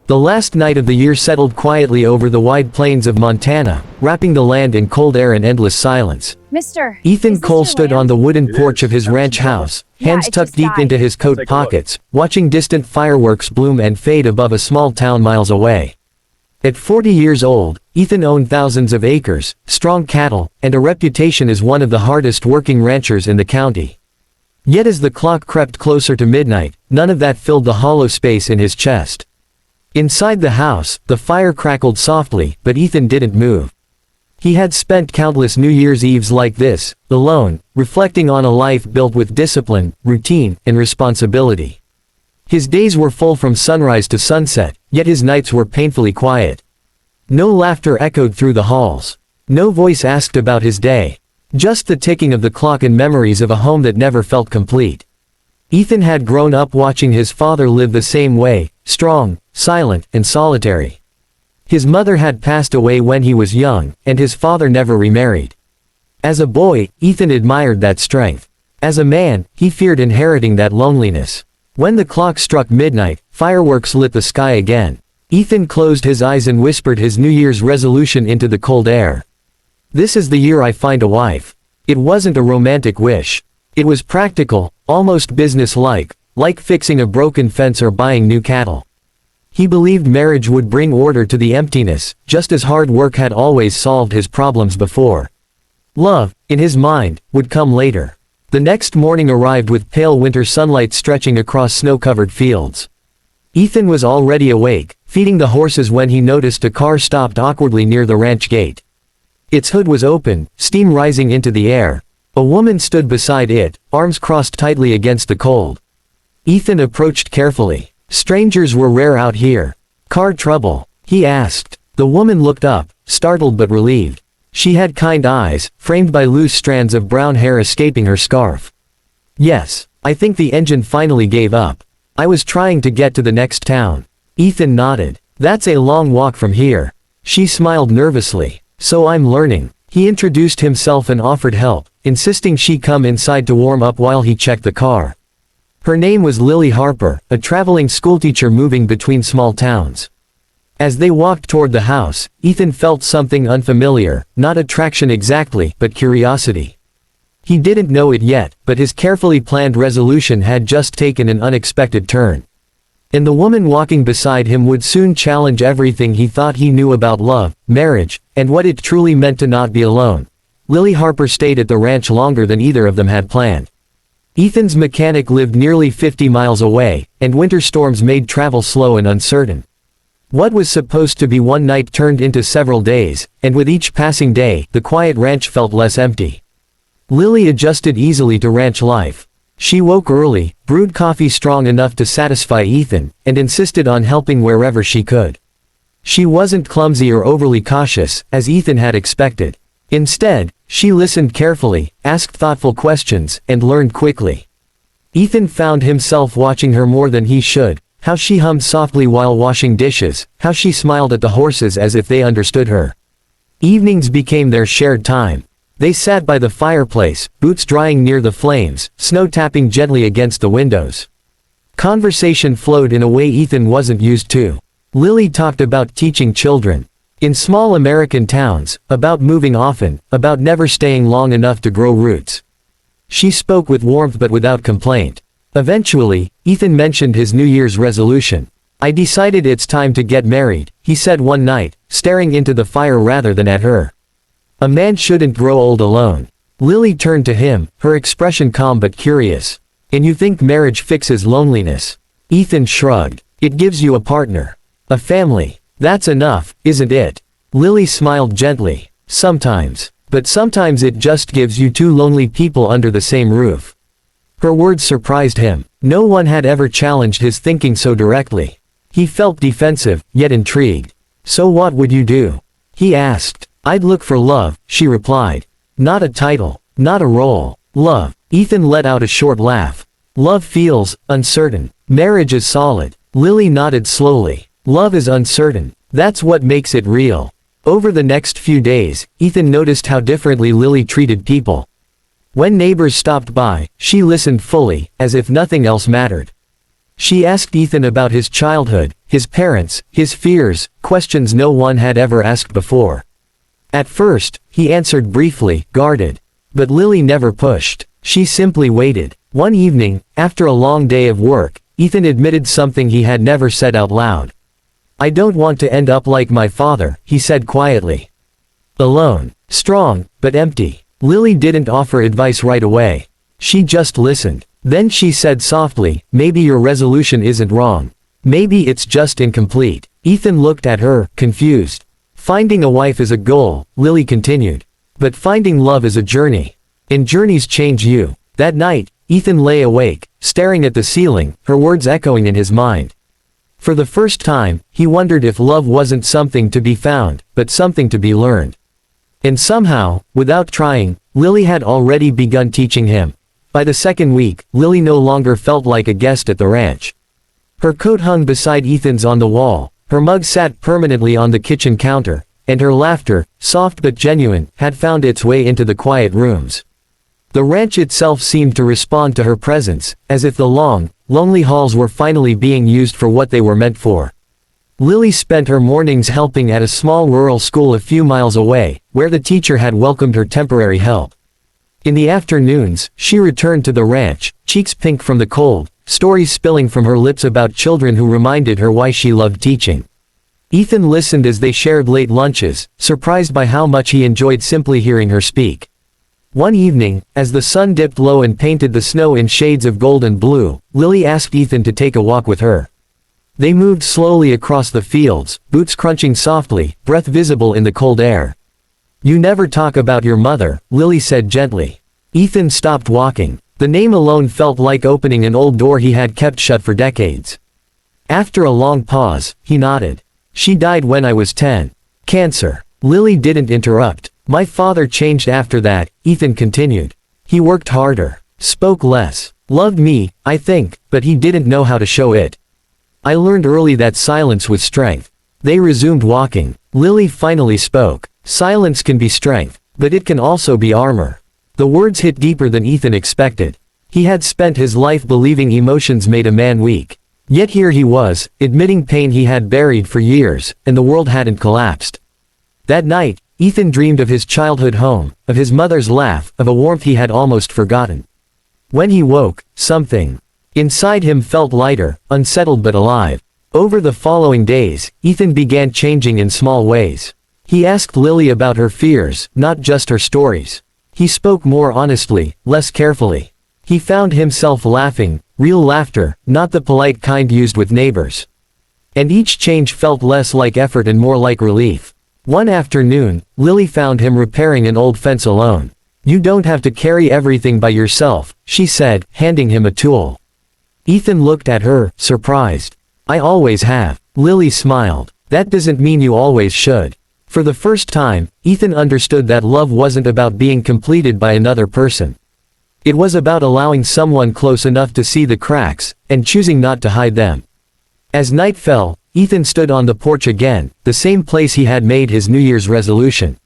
The last night of the year settled quietly over the wide plains of Montana, wrapping the land in cold air and endless silence. Mister, Ethan is this Cole your stood land? on the wooden porch of his ranch house, Yeah, hands it tucked just deep died. into his coat Take a look. pockets, watching distant fireworks bloom and fade above a small town miles away. At 40 years old, Ethan owned thousands of acres, strong cattle, and a reputation as one of the hardest working ranchers in the county. Yet as the clock crept closer to midnight, none of that filled the hollow space in his chest. Inside the house, the fire crackled softly, but Ethan didn't move. He had spent countless New Year's Eves like this, alone, reflecting on a life built with discipline, routine, and responsibility. His days were full from sunrise to sunset, yet his nights were painfully quiet. No laughter echoed through the halls. No voice asked about his day. Just the ticking of the clock and memories of a home that never felt complete. Ethan had grown up watching his father live the same way, strong, silent, and solitary. His mother had passed away when he was young, and his father never remarried. As a boy, Ethan admired that strength. As a man, he feared inheriting that loneliness. When the clock struck midnight, fireworks lit the sky again. Ethan closed his eyes and whispered his New Year's resolution into the cold air. "This is the year I find a wife." It wasn't a romantic wish. It was practical, almost business-like, like fixing a broken fence or buying new cattle. He believed marriage would bring order to the emptiness, just as hard work had always solved his problems before. Love, in his mind, would come later. The next morning arrived with pale winter sunlight stretching across snow-covered fields. Ethan was already awake, feeding the horses when he noticed a car stopped awkwardly near the ranch gate. Its hood was open, steam rising into the air. A woman stood beside it, arms crossed tightly against the cold. Ethan approached carefully. Strangers were rare out here. "Car trouble?" he asked. The woman looked up, startled but relieved. She had kind eyes, framed by loose strands of brown hair escaping her scarf. "Yes, I think the engine finally gave up. I was trying to get to the next town." Ethan nodded. "That's a long walk from here." She smiled nervously. "So I'm learning." He introduced himself and offered help, insisting she come inside to warm up while he checked the car. Her name was Lily Harper, a traveling schoolteacher moving between small towns. As they walked toward the house, Ethan felt something unfamiliar, not attraction exactly, but curiosity. He didn't know it yet, but his carefully planned resolution had just taken an unexpected turn. And the woman walking beside him would soon challenge everything he thought he knew about love, marriage, and what it truly meant to not be alone. Lily Harper stayed at the ranch longer than either of them had planned. Ethan's mechanic lived nearly 50 miles away, and winter storms made travel slow and uncertain. What was supposed to be one night turned into several days, and with each passing day, the quiet ranch felt less empty. Lily adjusted easily to ranch life. She woke early, brewed coffee strong enough to satisfy Ethan, and insisted on helping wherever she could. She wasn't clumsy or overly cautious, as Ethan had expected. Instead, she listened carefully, asked thoughtful questions, and learned quickly. Ethan found himself watching her more than he should. How she hummed softly while washing dishes, how she smiled at the horses as if they understood her. Evenings became their shared time. They sat by the fireplace, boots drying near the flames, snow tapping gently against the windows. Conversation flowed in a way Ethan wasn't used to. Lily talked about teaching children in small American towns, about moving often, about never staying long enough to grow roots. She spoke with warmth but without complaint. Eventually, Ethan mentioned his New Year's resolution. "I decided it's time to get married," he said one night, staring into the fire rather than at her. "A man shouldn't grow old alone." Lily turned to him, her expression calm but curious. "And you think marriage fixes loneliness?" Ethan shrugged. "It gives you a partner. A family. That's enough, isn't it?" Lily smiled gently. "Sometimes. But sometimes it just gives you two lonely people under the same roof." Her words surprised him. No one had ever challenged his thinking so directly. He felt defensive, yet intrigued. "So what would you do?" he asked. "I'd look for love," she replied. "Not a title, not a role. Love." Ethan let out a short laugh. "Love feels uncertain. Marriage is solid." Lily nodded slowly. "Love is uncertain. That's what makes it real." Over the next few days, Ethan noticed how differently Lily treated people. When neighbors stopped by, she listened fully, as if nothing else mattered. She asked Ethan about his childhood, his parents, his fears, questions no one had ever asked before. At first, he answered briefly, guarded. But Lily never pushed. She simply waited. One evening, after a long day of work, Ethan admitted something he had never said out loud. "I don't want to end up like my father," he said quietly. Alone. Strong, but empty. Lily didn't offer advice right away. She just listened. Then she said softly, "Maybe your resolution isn't wrong. Maybe it's just incomplete." Ethan looked at her, confused. "Finding a wife is a goal," Lily continued. "But finding love is a journey. And journeys change you." That night, Ethan lay awake, staring at the ceiling, her words echoing in his mind. For the first time, he wondered if love wasn't something to be found, but something to be learned. And somehow, without trying, Lily had already begun teaching him. By the second week, Lily no longer felt like a guest at the ranch. Her coat hung beside Ethan's on the wall, her mug sat permanently on the kitchen counter, and her laughter, soft but genuine, had found its way into the quiet rooms. The ranch itself seemed to respond to her presence, as if the long, lonely halls were finally being used for what they were meant for. Lily spent her mornings helping at a small rural school a few miles away, where the teacher had welcomed her temporary help. In the afternoons, she returned to the ranch, cheeks pink from the cold, stories spilling from her lips about children who reminded her why she loved teaching. Ethan listened as they shared late lunches, surprised by how much he enjoyed simply hearing her speak. One evening, as the sun dipped low and painted the snow in shades of gold and blue, Lily asked Ethan to take a walk with her. They moved slowly across the fields, boots crunching softly, breath visible in the cold air. "You never talk about your mother," Lily said gently. Ethan stopped walking. The name alone felt like opening an old door he had kept shut for decades. After a long pause, he nodded. "She died when I was 10. Cancer." Lily didn't interrupt. "My father changed after that," Ethan continued. "He worked harder, spoke less, loved me, I think, but he didn't know how to show it. I learned early that silence was strength." They resumed walking. Lily finally spoke. "Silence can be strength, but it can also be armor." The words hit deeper than Ethan expected. He had spent his life believing emotions made a man weak. Yet here he was, admitting pain he had buried for years, and the world hadn't collapsed. That night, Ethan dreamed of his childhood home, of his mother's laugh, of a warmth he had almost forgotten. When he woke, something inside him felt lighter, unsettled but alive. Over the following days, Ethan began changing in small ways. He asked Lily about her fears, not just her stories. He spoke more honestly, less carefully. He found himself laughing, real laughter, not the polite kind used with neighbors. And each change felt less like effort and more like relief. One afternoon, Lily found him repairing an old fence alone. "You don't have to carry everything by yourself," she said, handing him a tool. Ethan looked at her, surprised. "I always have." Lily smiled. "That doesn't mean you always should." For the first time, Ethan understood that love wasn't about being completed by another person. It was about allowing someone close enough to see the cracks, and choosing not to hide them. As night fell, Ethan stood on the porch again, the same place he had made his New Year's resolution.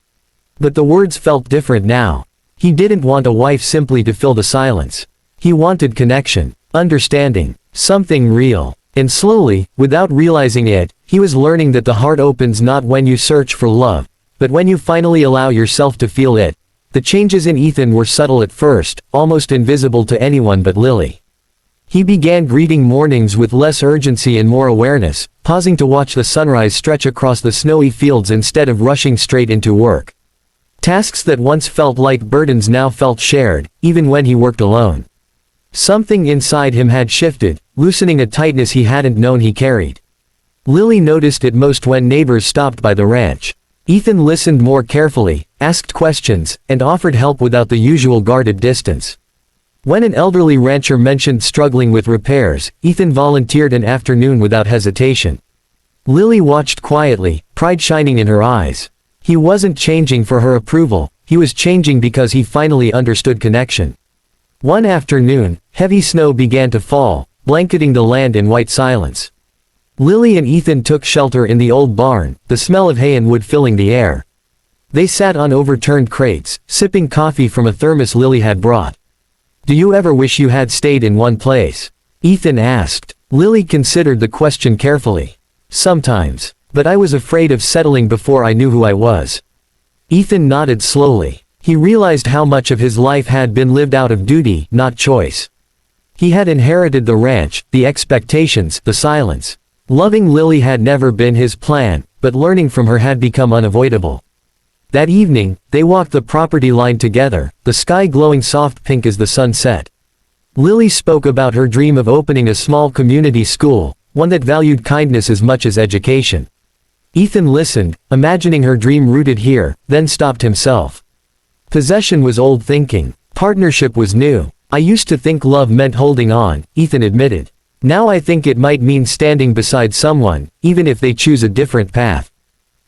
But the words felt different now. He didn't want a wife simply to fill the silence. He wanted connection, understanding, something real. And slowly, without realizing it, he was learning that the heart opens not when you search for love, but when you finally allow yourself to feel it. The changes in Ethan were subtle at first, almost invisible to anyone but Lily. He began greeting mornings with less urgency and more awareness, pausing to watch the sunrise stretch across the snowy fields instead of rushing straight into work. Tasks that once felt like burdens now felt shared, even when he worked alone. Something inside him had shifted, loosening a tightness he hadn't known he carried. Lily noticed it most when neighbors stopped by the ranch. Ethan listened more carefully, asked questions, and offered help without the usual guarded distance. When an elderly rancher mentioned struggling with repairs, Ethan volunteered an afternoon without hesitation. Lily watched quietly, pride shining in her eyes. He wasn't changing for her approval, he was changing because he finally understood connection. One afternoon, heavy snow began to fall, blanketing the land in white silence. Lily and Ethan took shelter in the old barn, the smell of hay and wood filling the air. They sat on overturned crates, sipping coffee from a thermos Lily had brought. "Do you ever wish you had stayed in one place?" Ethan asked. Lily considered the question carefully. Sometimes. But I was afraid of settling before I knew who I was. Ethan nodded slowly. He realized how much of his life had been lived out of duty, not choice. He had inherited the ranch, the expectations, the silence. Loving Lily had never been his plan, but learning from her had become unavoidable. That evening, they walked the property line together, the sky glowing soft pink as the sun set. Lily spoke about her dream of opening a small community school, one that valued kindness as much as education. Ethan listened, imagining her dream rooted here, then stopped himself. Possession was old thinking. Partnership was new. I used to think love meant holding on, Ethan admitted. Now I think it might mean standing beside someone, even if they choose a different path.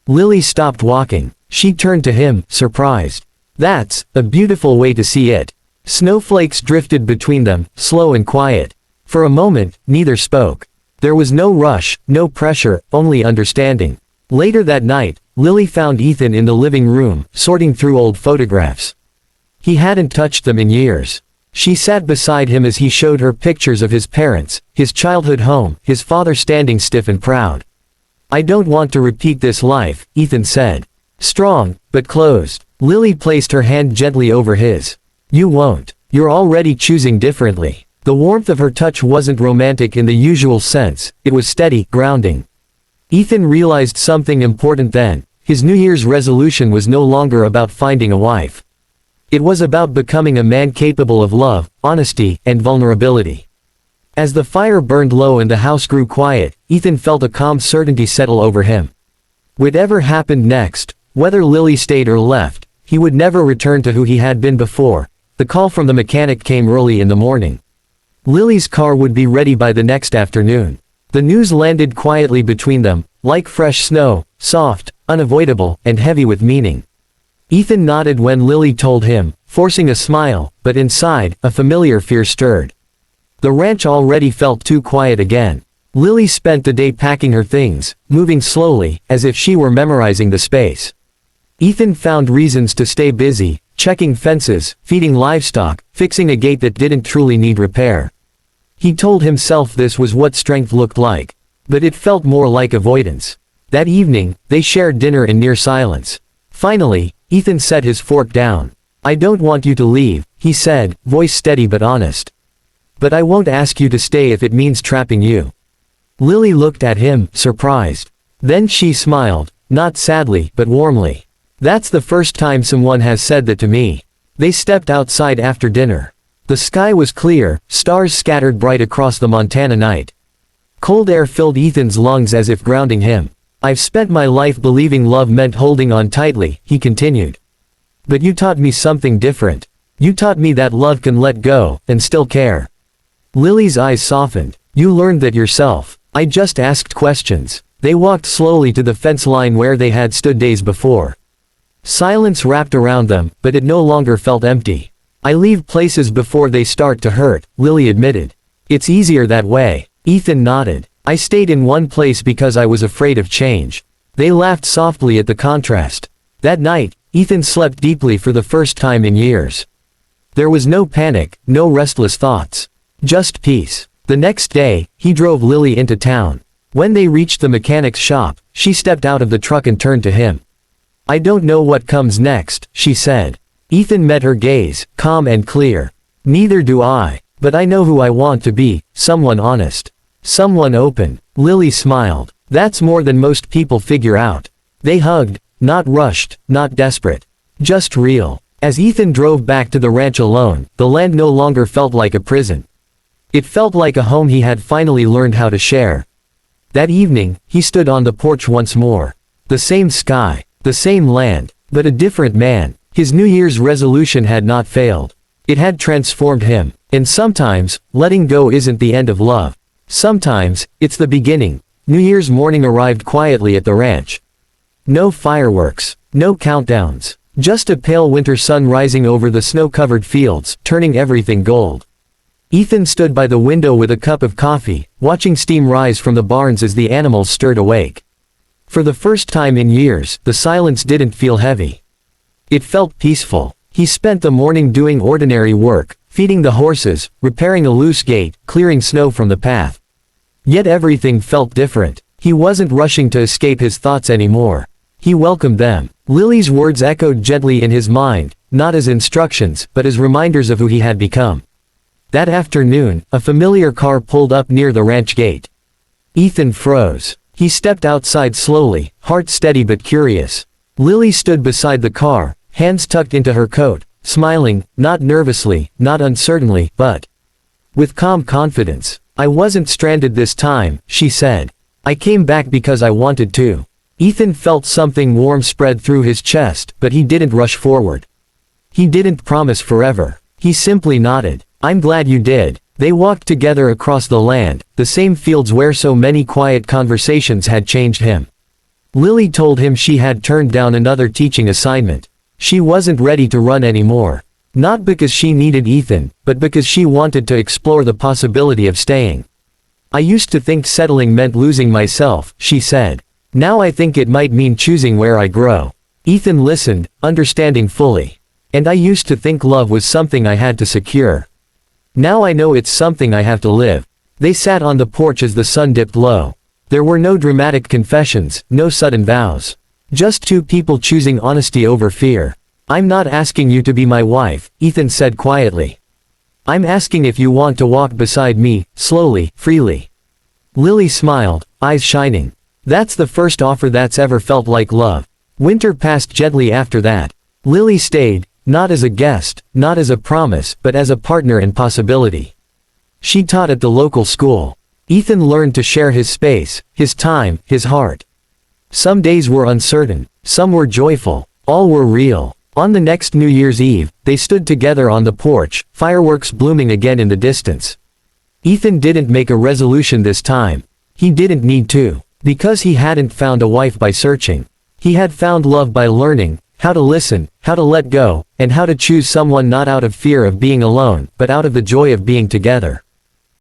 Lily stopped walking. She turned to him, surprised. That's a beautiful way to see it. Snowflakes drifted between them, slow and quiet. For a moment, neither spoke. There was no rush, no pressure, only understanding. Later that night, Lily found Ethan in the living room, sorting through old photographs. He hadn't touched them in years. She sat beside him as he showed her pictures of his parents, his childhood home, his father standing stiff and proud. I don't want to repeat this life, Ethan said. Strong, but closed. Lily placed her hand gently over his. You won't. You're already choosing differently. The warmth of her touch wasn't romantic in the usual sense, it was steady, grounding. Ethan realized something important then. His New Year's resolution was no longer about finding a wife. It was about becoming a man capable of love, honesty, and vulnerability. As the fire burned low and the house grew quiet, Ethan felt a calm certainty settle over him. Whatever happened next, whether Lily stayed or left, he would never return to who he had been before. The call from the mechanic came early in the morning. Lily's car would be ready by the next afternoon. The news landed quietly between them, like fresh snow, soft, unavoidable, and heavy with meaning. Ethan nodded when Lily told him, forcing a smile, but inside, a familiar fear stirred. The ranch already felt too quiet again. Lily spent the day packing her things, moving slowly, as if she were memorizing the space. Ethan found reasons to stay busy, checking fences, feeding livestock, fixing a gate that didn't truly need repair. He told himself this was what strength looked like. But it felt more like avoidance. That evening, they shared dinner in near silence. Finally, Ethan set his fork down. I don't want you to leave, he said, voice steady but honest. But I won't ask you to stay if it means trapping you. Lily looked at him, surprised. Then she smiled, not sadly, but warmly. That's the first time someone has said that to me. They stepped outside after dinner. The sky was clear, stars scattered bright across the Montana night. Cold air filled Ethan's lungs as if grounding him. I've spent my life believing love meant holding on tightly, he continued. But you taught me something different. You taught me that love can let go, and still care. Lily's eyes softened. You learned that yourself. I just asked questions. They walked slowly to the fence line where they had stood days before. Silence wrapped around them, but it no longer felt empty. I leave places before they start to hurt, Lily admitted. It's easier that way. Ethan nodded. I stayed in one place because I was afraid of change. They laughed softly at the contrast. That night, Ethan slept deeply for the first time in years. There was no panic, no restless thoughts. Just peace. The next day, he drove Lily into town. When they reached the mechanic's shop, she stepped out of the truck and turned to him. I don't know what comes next, she said. Ethan met her gaze, calm and clear. Neither do I. But I know who I want to be, someone honest. Someone open. Lily smiled. That's more than most people figure out. They hugged, not rushed, not desperate. Just real. As Ethan drove back to the ranch alone, the land no longer felt like a prison. It felt like a home he had finally learned how to share. That evening, he stood on the porch once more. The same sky, the same land, but a different man. His New Year's resolution had not failed. It had transformed him. And sometimes, letting go isn't the end of love. Sometimes, it's the beginning. New Year's morning arrived quietly at the ranch. No fireworks, no countdowns. Just a pale winter sun rising over the snow-covered fields, turning everything gold. Ethan stood by the window with a cup of coffee, watching steam rise from the barns as the animals stirred awake. For the first time in years, the silence didn't feel heavy. It felt peaceful. He spent the morning doing ordinary work, feeding the horses, repairing a loose gate, clearing snow from the path. Yet everything felt different. He wasn't rushing to escape his thoughts anymore. He welcomed them. Lily's words echoed gently in his mind, not as instructions, but as reminders of who he had become. That afternoon, a familiar car pulled up near the ranch gate. Ethan froze. He stepped outside slowly, heart steady but curious. Lily stood beside the car, hands tucked into her coat, smiling, not nervously, not uncertainly, but with calm confidence. "I wasn't stranded this time," she said. "I came back because I wanted to." Ethan felt something warm spread through his chest, but he didn't rush forward. He didn't promise forever. He simply nodded. "I'm glad you did." They walked together across the land, the same fields where so many quiet conversations had changed him. Lily told him she had turned down another teaching assignment. She wasn't ready to run anymore. Not because she needed Ethan, but because she wanted to explore the possibility of staying. "I used to think settling meant losing myself," she said. "Now I think it might mean choosing where I grow." Ethan listened, understanding fully. "And I used to think love was something I had to secure. Now I know it's something I have to live." They sat on the porch as the sun dipped low. There were no dramatic confessions, no sudden vows. Just two people choosing honesty over fear. "I'm not asking you to be my wife," Ethan said quietly. "I'm asking if you want to walk beside me, slowly, freely." Lily smiled, eyes shining. "That's the first offer that's ever felt like love." Winter passed gently after that. Lily stayed, not as a guest, not as a promise, but as a partner in possibility. She taught at the local school. Ethan learned to share his space, his time, his heart. Some days were uncertain, some were joyful, all were real. On the next New Year's Eve, they stood together on the porch, fireworks blooming again in the distance. Ethan didn't make a resolution this time. He didn't need to, because he hadn't found a wife by searching. He had found love by learning how to listen, how to let go, and how to choose someone not out of fear of being alone, but out of the joy of being together.